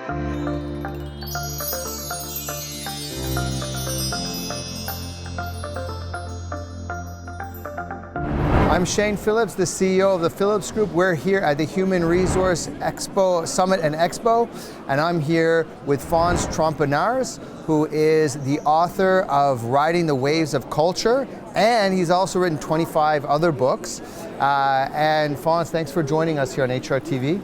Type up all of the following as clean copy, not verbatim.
I'm Shane Phillips, the CEO of the Phillips Group. We're here at the Human Resource Expo, Summit and Expo, and I'm here with Fons Trompenaars, who is the author of Riding the Waves of Culture, and he's also written 25 other books. And Fons, thanks for joining us here on HRTV.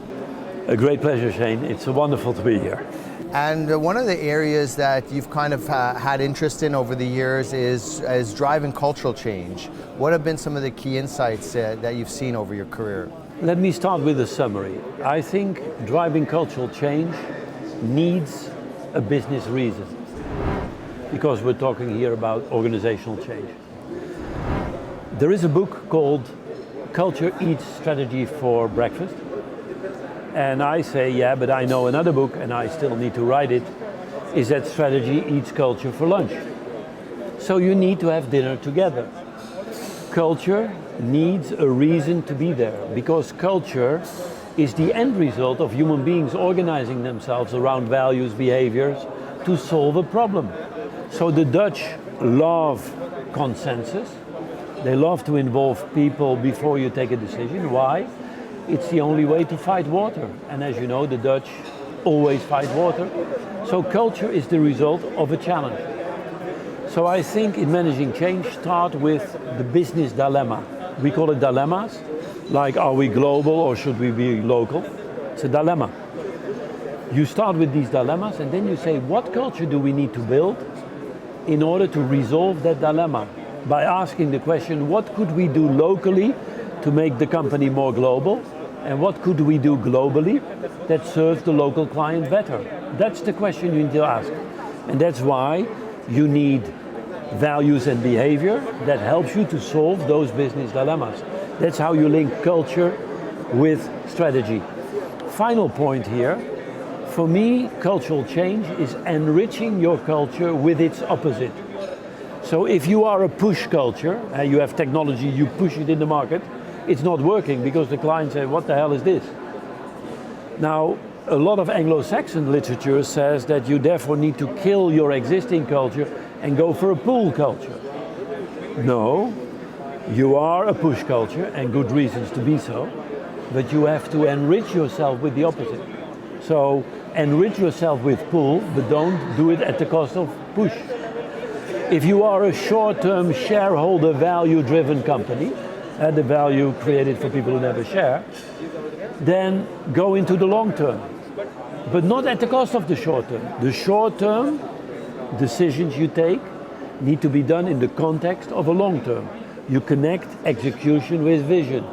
A great pleasure, Shane. It's wonderful to be here. And one of the areas that you've kind of had interest in over the years is driving cultural change. What have been some of the key insights that you've seen over your career? Let me start with a summary. I think driving cultural change needs a business reason, because we're talking here about organizational change. There is a book called Culture Eats Strategy for Breakfast. And I say, yeah, but I know another book and I still need to write it, is that Strategy Eats Culture for Lunch. So you need to have dinner together. Culture needs a reason to be there, because culture is the end result of human beings organizing themselves around values, behaviors to solve a problem. So the Dutch love consensus. They love to involve people before you take a decision. Why? It's the only way to fight water. And as you know, the Dutch always fight water. So culture is the result of a challenge. So I think in managing change, start with the business dilemma. We call it dilemmas, like are we global or should we be local? It's a dilemma. You start with these dilemmas and then you say, what culture do we need to build in order to resolve that dilemma? By asking the question, what could we do locally to make the company more global, and what could we do globally that serves the local client better? That's the question you need to ask. And that's why you need values and behavior that helps you to solve those business dilemmas. That's how you link culture with strategy. Final point here, for me, cultural change is enriching your culture with its opposite. So if you are a push culture, you have technology, you push it in the market, it's not working because the client says, what the hell is this? Now, a lot of Anglo-Saxon literature says that you therefore need to kill your existing culture and go for a pull culture. No, you are a push culture and good reasons to be so, but you have to enrich yourself with the opposite. So enrich yourself with pull, but don't do it at the cost of push. If you are a short-term shareholder value-driven company, the value created for people who never share, then go into the long term, but not at the cost of the short term. The short term decisions you take need to be done in the context of a long term. You connect execution with vision.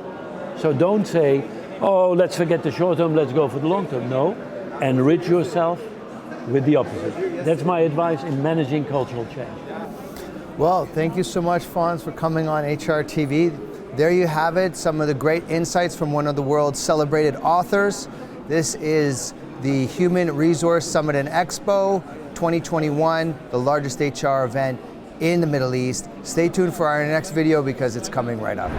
So don't say, oh, let's forget the short term, let's go for the long term. No, enrich yourself with the opposite. That's my advice in managing cultural change. Well, thank you so much, Fons, for coming on HRTV. There you have it, some of the great insights from one of the world's celebrated authors. This is the Human Resource Summit and Expo 2021, the largest HR event in the Middle East. Stay tuned for our next video because it's coming right up.